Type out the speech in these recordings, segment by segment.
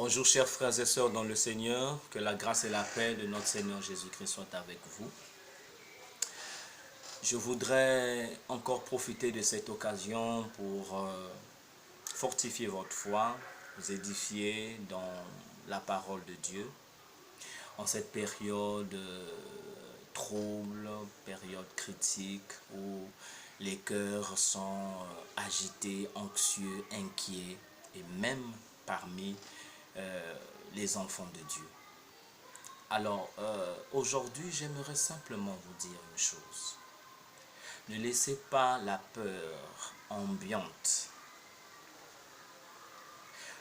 Bonjour chers frères et sœurs dans le Seigneur, que la grâce et la paix de notre Seigneur Jésus-Christ soient avec vous. Je voudrais encore profiter de cette occasion pour fortifier votre foi, vous édifier dans la parole de Dieu. En cette période trouble, période critique où les cœurs sont agités, anxieux, inquiets et même parmi les enfants de Dieu. Alors, aujourd'hui, j'aimerais simplement vous dire une chose. Ne laissez pas la peur ambiante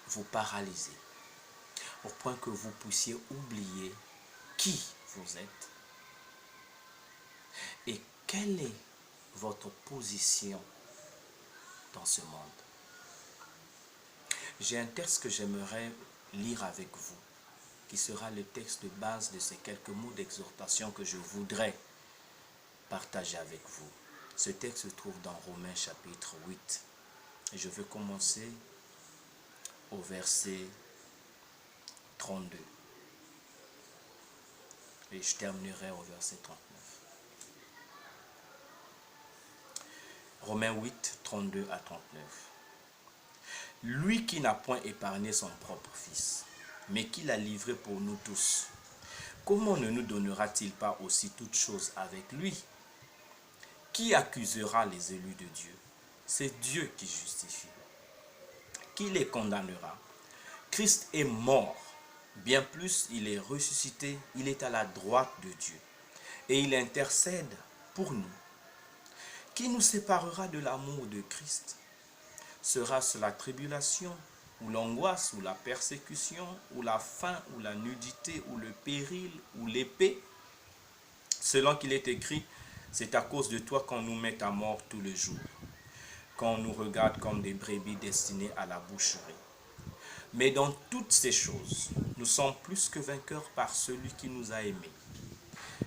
vous paralyser, au point que vous puissiez oublier qui vous êtes et quelle est votre position dans ce monde. J'ai un texte que j'aimerais lire avec vous, qui sera le texte de base de ces quelques mots d'exhortation que je voudrais partager avec vous. Ce texte se trouve dans Romains chapitre 8. Et je vais commencer au verset 32. Et je terminerai au verset 39. Romains 8, 32 à 39. Lui qui n'a point épargné son propre fils, mais qui l'a livré pour nous tous, comment ne nous donnera-t-il pas aussi toutes choses avec lui? Qui accusera les élus de Dieu? C'est Dieu qui justifie. Qui les condamnera? Christ est mort. Bien plus, il est ressuscité. Il est à la droite de Dieu. Et il intercède pour nous. Qui nous séparera de l'amour de Christ? Sera-ce la tribulation, ou l'angoisse, ou la persécution, ou la faim, ou la nudité, ou le péril, ou l'épée? Selon qu'il est écrit, c'est à cause de toi qu'on nous met à mort tout le jour, qu'on nous regarde comme des brebis destinées à la boucherie. Mais dans toutes ces choses, nous sommes plus que vainqueurs par celui qui nous a aimés.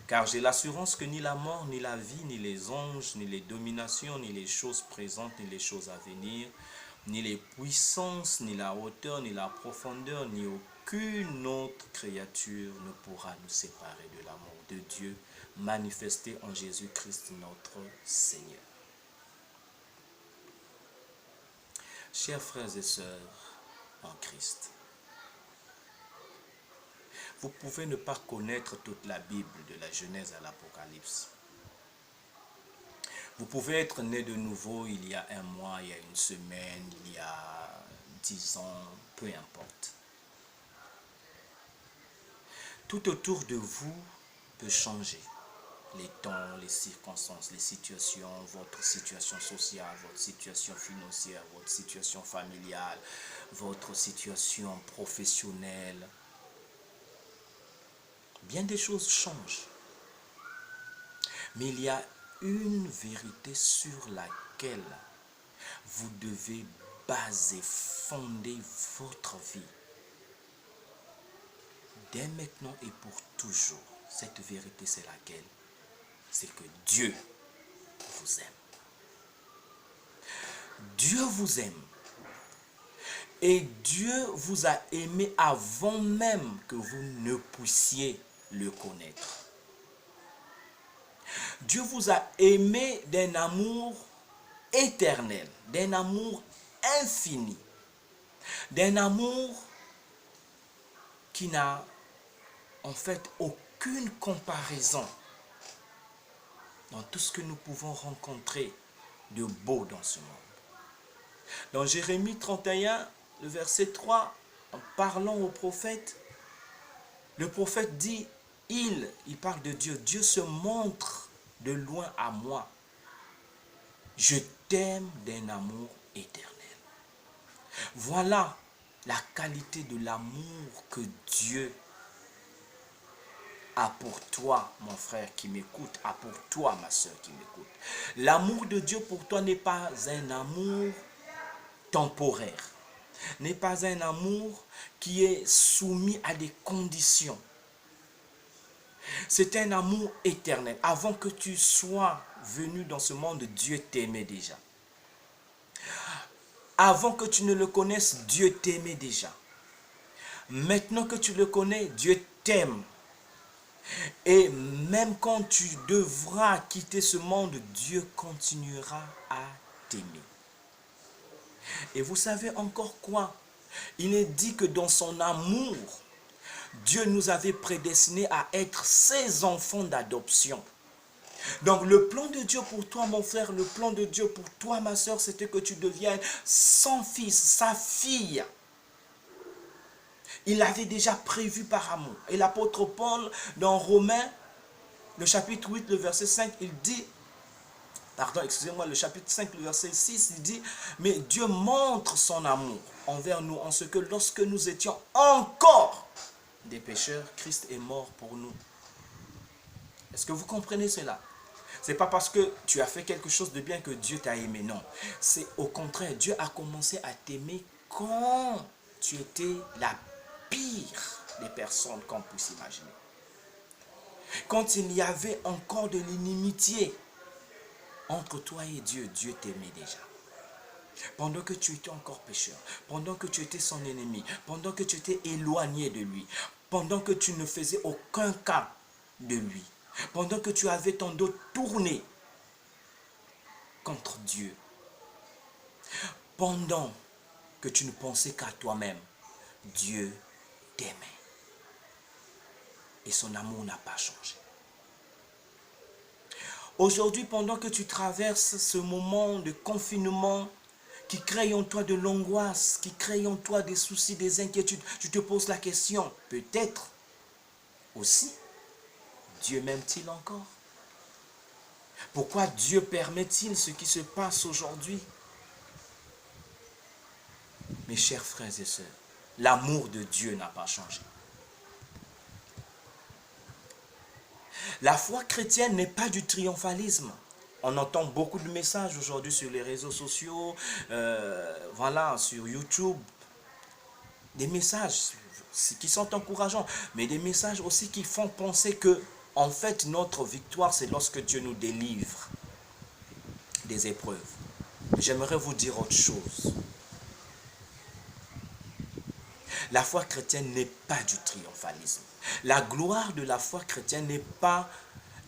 Car j'ai l'assurance que ni la mort, ni la vie, ni les anges, ni les dominations, ni les choses présentes, ni les choses à venir, ni les puissances, ni la hauteur, ni la profondeur, ni aucune autre créature ne pourra nous séparer de l'amour de Dieu manifesté en Jésus-Christ notre Seigneur. Chers frères et sœurs en Christ, vous pouvez ne pas connaître toute la Bible de la Genèse à l'Apocalypse. Vous pouvez être né de nouveau il y a un mois, il y a une semaine, il y a 10 ans, peu importe. Tout autour de vous peut changer. Les temps, les circonstances, les situations, votre situation sociale, votre situation financière, votre situation familiale, votre situation professionnelle. Bien des choses changent. Mais il y a une vérité sur laquelle vous devez baser, fonder votre vie. Dès maintenant et pour toujours, cette vérité c'est laquelle? C'est que Dieu vous aime. Dieu vous aime. Et Dieu vous a aimé avant même que vous ne puissiez le connaître. Dieu vous a aimé d'un amour éternel, d'un amour infini, d'un amour qui n'a en fait aucune comparaison dans tout ce que nous pouvons rencontrer de beau dans ce monde. Dans Jérémie 31, le verset 3, en parlant au prophète, le prophète dit, il parle de Dieu, Dieu se montre de loin à moi. Je t'aime d'un amour éternel. Voilà la qualité de l'amour que Dieu a pour toi, mon frère qui m'écoute, a pour toi, ma soeur qui m'écoute. L'amour de Dieu pour toi n'est pas un amour temporaire, n'est pas un amour qui est soumis à des conditions. C'est un amour éternel. Avant que tu sois venu dans ce monde, Dieu t'aimait déjà. Avant que tu ne le connaisses, Dieu t'aimait déjà. Maintenant que tu le connais, Dieu t'aime. Et même quand tu devras quitter ce monde, Dieu continuera à t'aimer. Et vous savez encore quoi? Il est dit que dans son amour, Dieu nous avait prédestinés à être ses enfants d'adoption. Donc le plan de Dieu pour toi, mon frère, le plan de Dieu pour toi, ma soeur, c'était que tu deviennes son fils, sa fille. Il l'avait déjà prévu par amour. Et l'apôtre Paul, dans Romains, le chapitre 8, le verset 5, il dit, le chapitre 5, le verset 6, il dit, mais Dieu montre son amour envers nous en ce que lorsque nous étions encore des pécheurs, Christ est mort pour nous. Est-ce que vous comprenez cela? Ce n'est pas parce que tu as fait quelque chose de bien que Dieu t'a aimé, non. C'est au contraire, Dieu a commencé à t'aimer quand tu étais la pire des personnes qu'on puisse imaginer. Quand il y avait encore de l'inimitié entre toi et Dieu, Dieu t'aimait déjà. Pendant que tu étais encore pécheur, pendant que tu étais son ennemi, pendant que tu étais éloigné de lui, pendant que tu ne faisais aucun cas de lui, pendant que tu avais ton dos tourné contre Dieu, pendant que tu ne pensais qu'à toi-même, Dieu t'aimait. Et son amour n'a pas changé. Aujourd'hui, pendant que tu traverses ce moment de confinement qui crée en toi de l'angoisse, qui crée en toi des soucis, des inquiétudes, tu te poses la question, peut-être aussi, Dieu m'aime-t-il encore? Pourquoi Dieu permet-il ce qui se passe aujourd'hui? Mes chers frères et sœurs, l'amour de Dieu n'a pas changé. La foi chrétienne n'est pas du triomphalisme. On entend beaucoup de messages aujourd'hui sur les réseaux sociaux, voilà, sur YouTube. Des messages qui sont encourageants, mais des messages aussi qui font penser que, en fait, notre victoire, c'est lorsque Dieu nous délivre des épreuves. J'aimerais vous dire autre chose. La foi chrétienne n'est pas du triomphalisme. La gloire de la foi chrétienne n'est pas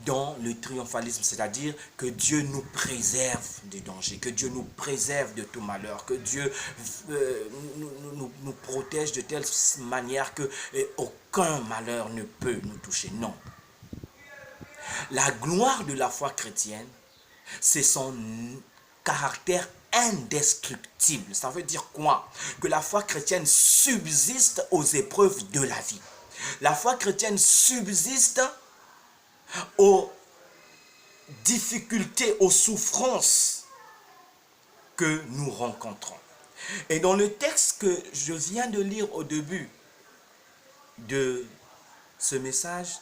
dans le triomphalisme, c'est-à-dire que Dieu nous préserve du danger, que Dieu nous préserve de tout malheur, que Dieu nous protège de telle manière que aucun malheur ne peut nous toucher. Non. La gloire de la foi chrétienne, c'est son caractère indestructible. Ça veut dire quoi? Que la foi chrétienne subsiste aux épreuves de la vie. La foi chrétienne subsiste aux difficultés, aux souffrances que nous rencontrons. Et dans le texte que je viens de lire au début de ce message,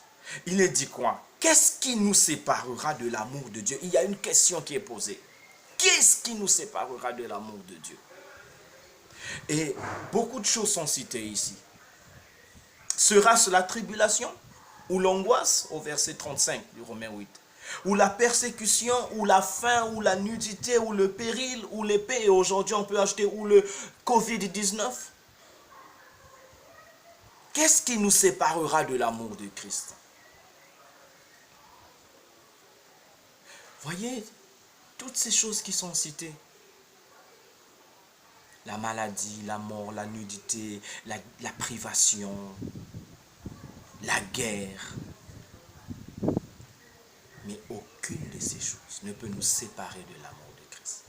il est dit quoi? Qu'est-ce qui nous séparera de l'amour de Dieu? Il y a une question qui est posée. Qu'est-ce qui nous séparera de l'amour de Dieu? Et beaucoup de choses sont citées ici. Sera-ce la tribulation ou l'angoisse au verset 35 du Romains 8? Ou la persécution, ou la faim, ou la nudité, ou le péril, ou l'épée, et aujourd'hui on peut ajouter, ou le Covid-19? Qu'est-ce qui nous séparera de l'amour de Christ? Voyez, toutes ces choses qui sont citées, la maladie, la mort, la nudité, la privation, la guerre, mais aucune de ces choses ne peut nous séparer de l'amour de Christ.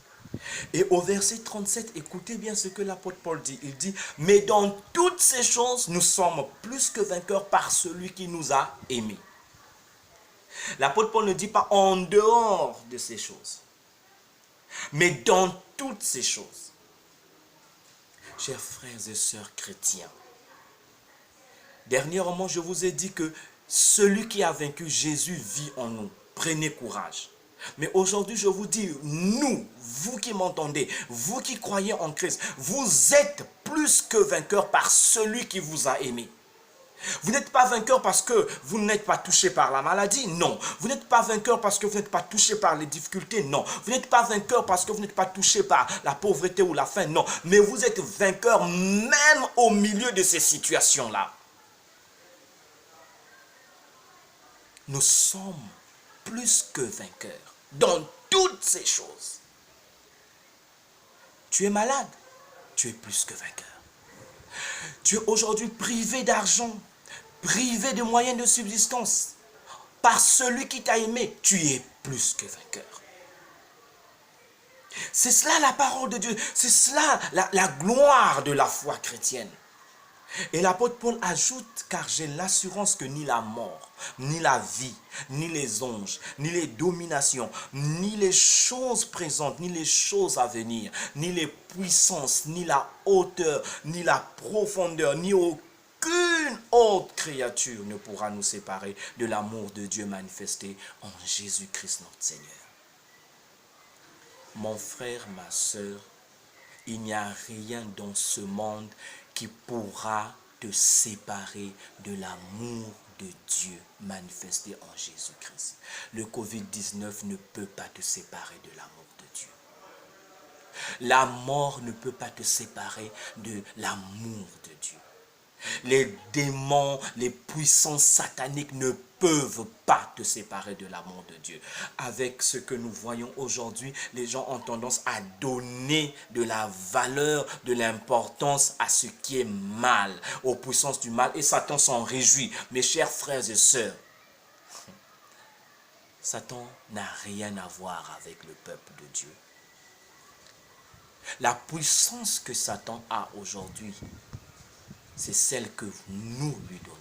Et au verset 37, écoutez bien ce que l'apôtre Paul dit. Il dit, mais dans toutes ces choses, nous sommes plus que vainqueurs par celui qui nous a aimés. L'apôtre Paul ne dit pas en dehors de ces choses, mais dans toutes ces choses. Chers frères et sœurs chrétiens, dernièrement, je vous ai dit que celui qui a vaincu Jésus vit en nous. Prenez courage. Mais aujourd'hui, je vous dis, nous, vous qui m'entendez, vous qui croyez en Christ, vous êtes plus que vainqueurs par celui qui vous a aimé. Vous n'êtes pas vainqueur parce que vous n'êtes pas touché par la maladie, non. Vous n'êtes pas vainqueur parce que vous n'êtes pas touché par les difficultés, non. Vous n'êtes pas vainqueur parce que vous n'êtes pas touché par la pauvreté ou la faim, non. Mais vous êtes vainqueur même au milieu de ces situations-là. Nous sommes plus que vainqueurs dans toutes ces choses. Tu es malade, tu es plus que vainqueur. Tu es aujourd'hui privé d'argent, privé de moyens de subsistance. Par celui qui t'a aimé, tu es plus que vainqueur. C'est cela la parole de Dieu, c'est cela la gloire de la foi chrétienne. Et l'apôtre Paul ajoute, car j'ai l'assurance que ni la mort, ni la vie, ni les anges, ni les dominations, ni les choses présentes, ni les choses à venir, ni les puissances, ni la hauteur, ni la profondeur, ni aucune autre créature ne pourra nous séparer de l'amour de Dieu manifesté en Jésus-Christ notre Seigneur. Mon frère, ma soeur, il n'y a rien dans ce monde qui pourra te séparer de l'amour de Dieu manifesté en Jésus-Christ. Le Covid-19 ne peut pas te séparer de l'amour de Dieu. La mort ne peut pas te séparer de l'amour de Dieu. Les démons, les puissances sataniques ne peuvent pas te séparer de l'amour de Dieu. Avec ce que nous voyons aujourd'hui, les gens ont tendance à donner de la valeur, de l'importance à ce qui est mal, aux puissances du mal, et Satan s'en réjouit. Mes chers frères et sœurs, Satan n'a rien à voir avec le peuple de Dieu. La puissance que Satan a aujourd'hui, c'est celle que nous lui donnons.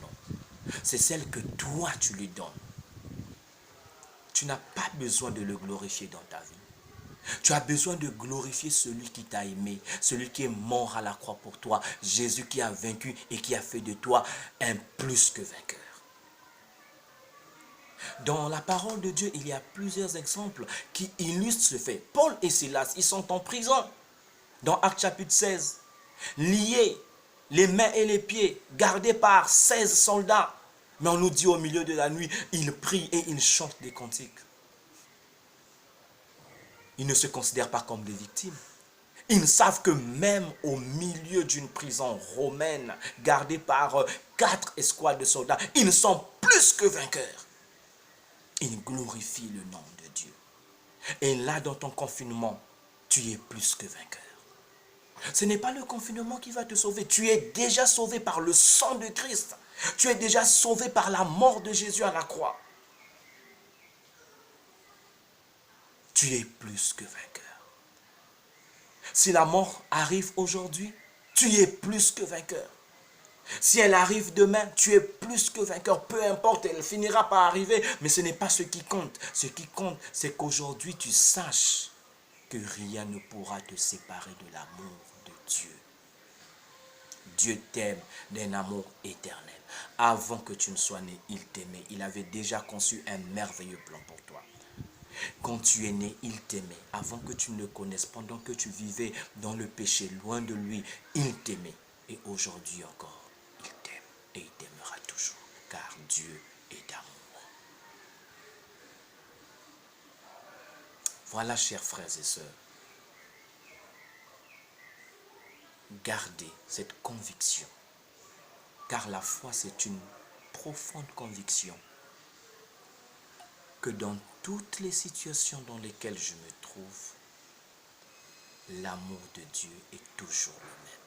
C'est celle que toi tu lui donnes. Tu n'as pas besoin de le glorifier dans ta vie. Tu as besoin de glorifier celui qui t'a aimé, celui qui est mort à la croix pour toi, Jésus qui a vaincu et qui a fait de toi un plus que vainqueur. Dans la parole de Dieu, il y a plusieurs exemples qui illustrent ce fait. Paul et Silas, ils sont en prison. Dans Actes chapitre 16, liés, les mains et les pieds, gardés par 16 soldats. Mais on nous dit au milieu de la nuit, ils prient et ils chantent des cantiques. Ils ne se considèrent pas comme des victimes. Ils savent que même au milieu d'une prison romaine, gardée par 4 escouades de soldats, ils sont plus que vainqueurs. Ils glorifient le nom de Dieu. Et là, dans ton confinement, tu es plus que vainqueur. Ce n'est pas le confinement qui va te sauver. Tu es déjà sauvé par le sang de Christ. Tu es déjà sauvé par la mort de Jésus à la croix. Tu es plus que vainqueur. Si la mort arrive aujourd'hui, tu es plus que vainqueur. Si elle arrive demain, tu es plus que vainqueur. Peu importe, elle finira par arriver, mais ce n'est pas ce qui compte. Ce qui compte, c'est qu'aujourd'hui, tu saches que rien ne pourra te séparer de l'amour de Dieu. Dieu t'aime d'un amour éternel. Avant que tu ne sois né, il t'aimait. Il avait déjà conçu un merveilleux plan pour toi. Quand tu es né, il t'aimait. Avant que tu ne le connaisses, pendant que tu vivais dans le péché, loin de lui, il t'aimait. Et aujourd'hui encore, il t'aime et il t'aimera toujours, car Dieu est amour. Voilà, chers frères et sœurs, gardez cette conviction, car la foi, c'est une profonde conviction que dans toutes les situations dans lesquelles je me trouve, l'amour de Dieu est toujours le même.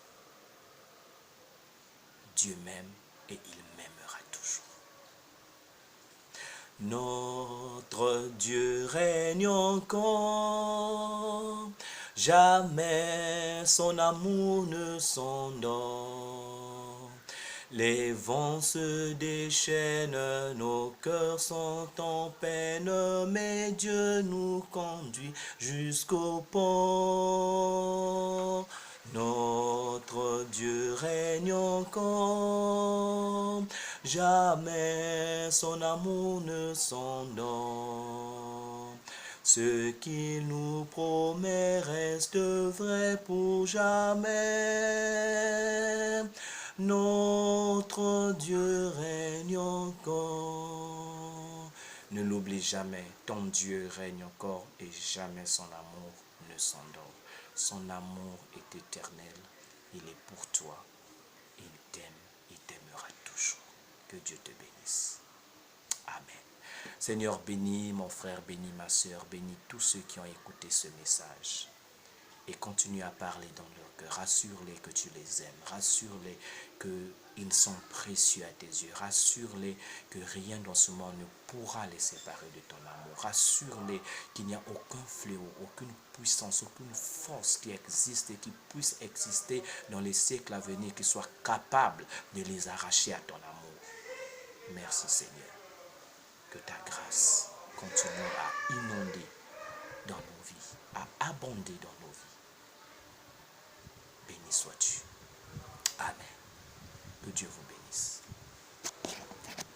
Dieu m'aime et il m'aimera toujours. Notre Dieu règne encore, jamais son amour ne s'endort. Les vents se déchaînent, nos cœurs sont en peine, mais Dieu nous conduit jusqu'au port. Notre Dieu règne encore, jamais son amour ne s'endort. Ce qu'il nous promet reste vrai pour jamais. Non. notre Dieu règne encore. Ne l'oublie jamais, ton Dieu règne encore et jamais son amour ne s'endort. Son amour est éternel, il est pour toi, il t'aime, il t'aimera toujours. Que Dieu te bénisse. Amen. Seigneur, bénis mon frère, bénis ma soeur, bénis tous ceux qui ont écouté ce message. Et continue à parler dans leur cœur. Rassure-les que tu les aimes. Rassure-les qu'ils sont précieux à tes yeux. Rassure-les que rien dans ce monde ne pourra les séparer de ton amour. Rassure-les qu'il n'y a aucun fléau, aucune puissance, aucune force qui existe et qui puisse exister dans les siècles à venir qui soit capable de les arracher à ton amour. Merci Seigneur. Que ta grâce continue à inonder dans nos vies, à abonder dans nos vies.